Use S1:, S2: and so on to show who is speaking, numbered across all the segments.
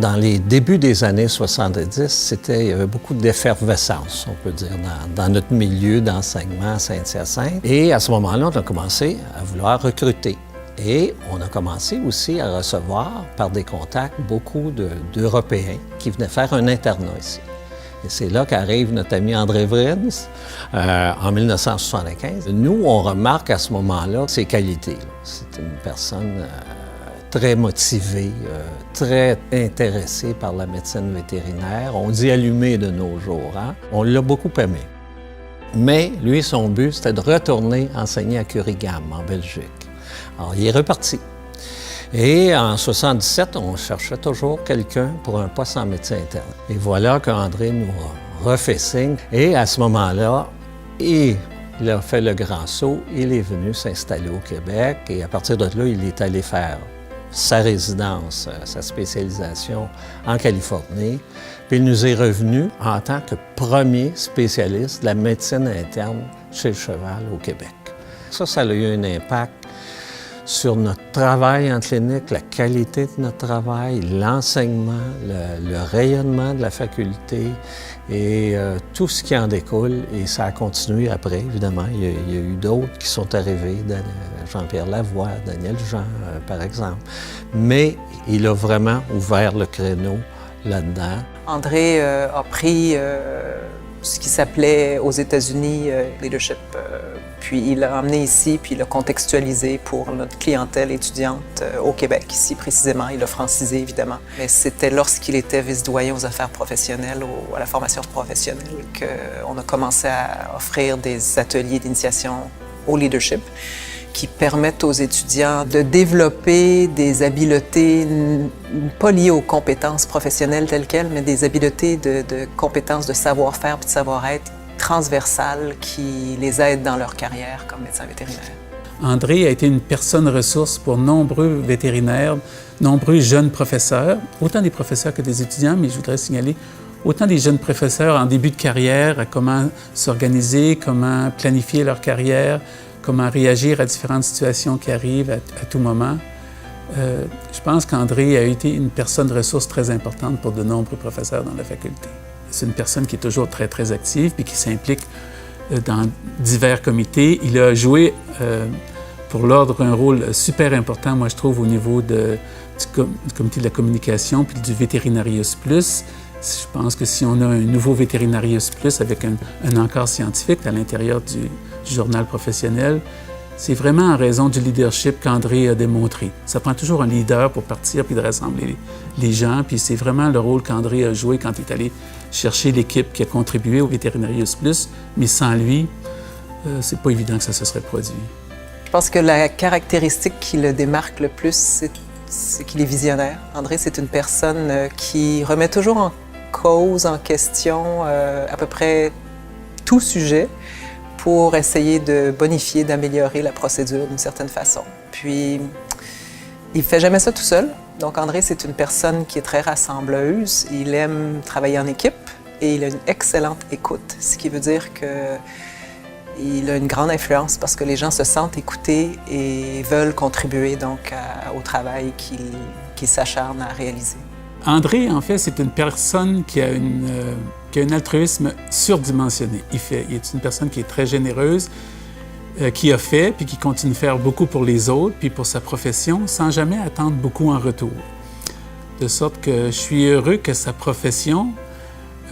S1: Dans les débuts des années 70, il y avait beaucoup d'effervescence, on peut dire, dans notre milieu d'enseignement à Saint-Hyacinthe. Et à ce moment-là, on a commencé à vouloir recruter. Et on a commencé aussi à recevoir, par des contacts, beaucoup d'Européens qui venaient faire un internat ici. Et c'est là qu'arrive notre ami André Vrins en 1975. Nous, on remarque à ce moment-là ses qualités. C'est une personne très motivé, très intéressé par la médecine vétérinaire. On dit allumé de nos jours, hein? On l'a beaucoup aimé. Mais lui, son but, c'était de retourner enseigner à Kuregam, en Belgique. Alors, il est reparti. Et en 1977, on cherchait toujours quelqu'un pour un poste en médecine interne. Et voilà qu'André nous a refait signe. Et à ce moment-là, il a fait le grand saut, il est venu s'installer au Québec. Et à partir de là, il est allé faire sa résidence, sa spécialisation en Californie. Puis il nous est revenu en tant que premier spécialiste de la médecine interne chez le cheval au Québec. Ça a eu un impact sur notre travail en clinique, la qualité de notre travail, l'enseignement, le rayonnement de la faculté et tout ce qui en découle. Et ça a continué après, évidemment. Il y a eu d'autres qui sont arrivés, Jean-Pierre Lavoie, Daniel Jean, par exemple. Mais il a vraiment ouvert le créneau là-dedans.
S2: André a pris ce qui s'appelait aux États-Unis Leadership, puis il l'a emmené ici, puis il l'a contextualisé pour notre clientèle étudiante au Québec, ici précisément. Il l'a francisé, évidemment. Mais c'était lorsqu'il était vice-doyen aux affaires professionnelles, à la formation professionnelle, qu'on a commencé à offrir des ateliers d'initiation au leadership qui permettent aux étudiants de développer des habiletés, pas liées aux compétences professionnelles telles quelles, mais des habiletés de compétences de savoir-faire et de savoir-être transversales qui les aident dans leur carrière comme médecin vétérinaire.
S3: André a été une personne ressource pour nombreux vétérinaires, nombreux jeunes professeurs, autant des professeurs que des étudiants, mais je voudrais signaler autant des jeunes professeurs en début de carrière, à comment s'organiser, comment planifier leur carrière, comment réagir à différentes situations qui arrivent à tout moment. Je pense qu'André a été une personne ressource très importante pour de nombreux professeurs dans la faculté. C'est une personne qui est toujours très, très active et qui s'implique dans divers comités. Il a joué pour l'Ordre un rôle super important, moi je trouve, au niveau du comité de la communication puis du Vétérinarius Plus. Je pense que si on a un nouveau Vétérinarius Plus avec un encart scientifique à l'intérieur du journal professionnel, c'est vraiment en raison du leadership qu'André a démontré. Ça prend toujours un leader pour partir puis de rassembler les gens, puis c'est vraiment le rôle qu'André a joué quand il est allé chercher l'équipe qui a contribué au Vétérinarius Plus, mais sans lui, c'est pas évident que ça se serait produit.
S2: Je pense que la caractéristique qui le démarque le plus, c'est qu'il est visionnaire. André, c'est une personne qui remet toujours en cause, en question, à peu près tout sujet pour essayer de bonifier, d'améliorer la procédure d'une certaine façon. Puis, il ne fait jamais ça tout seul. Donc, André, c'est une personne qui est très rassembleuse. Il aime travailler en équipe et il a une excellente écoute, ce qui veut dire qu'il a une grande influence parce que les gens se sentent écoutés et veulent contribuer donc au travail qu'il s'acharne à réaliser.
S3: André, en fait, c'est une personne qui a un altruisme surdimensionné. Il est une personne qui est très généreuse, qui a fait puis qui continue de faire beaucoup pour les autres puis pour sa profession sans jamais attendre beaucoup en retour. De sorte que je suis heureux que sa profession,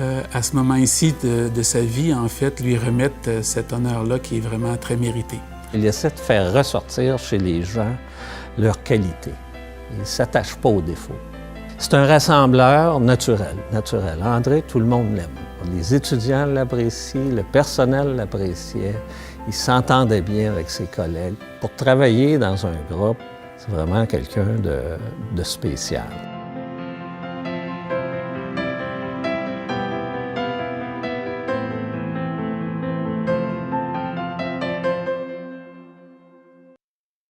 S3: à ce moment-ci de sa vie, en fait, lui remette cet honneur-là qui est vraiment très mérité.
S1: Il essaie de faire ressortir chez les gens leur qualité. Il ne s'attache pas aux défauts. C'est un rassembleur naturel. André, tout le monde l'aime. Les étudiants l'apprécient, le personnel l'appréciait. Il s'entendait bien avec ses collègues. Pour travailler dans un groupe, c'est vraiment quelqu'un de spécial.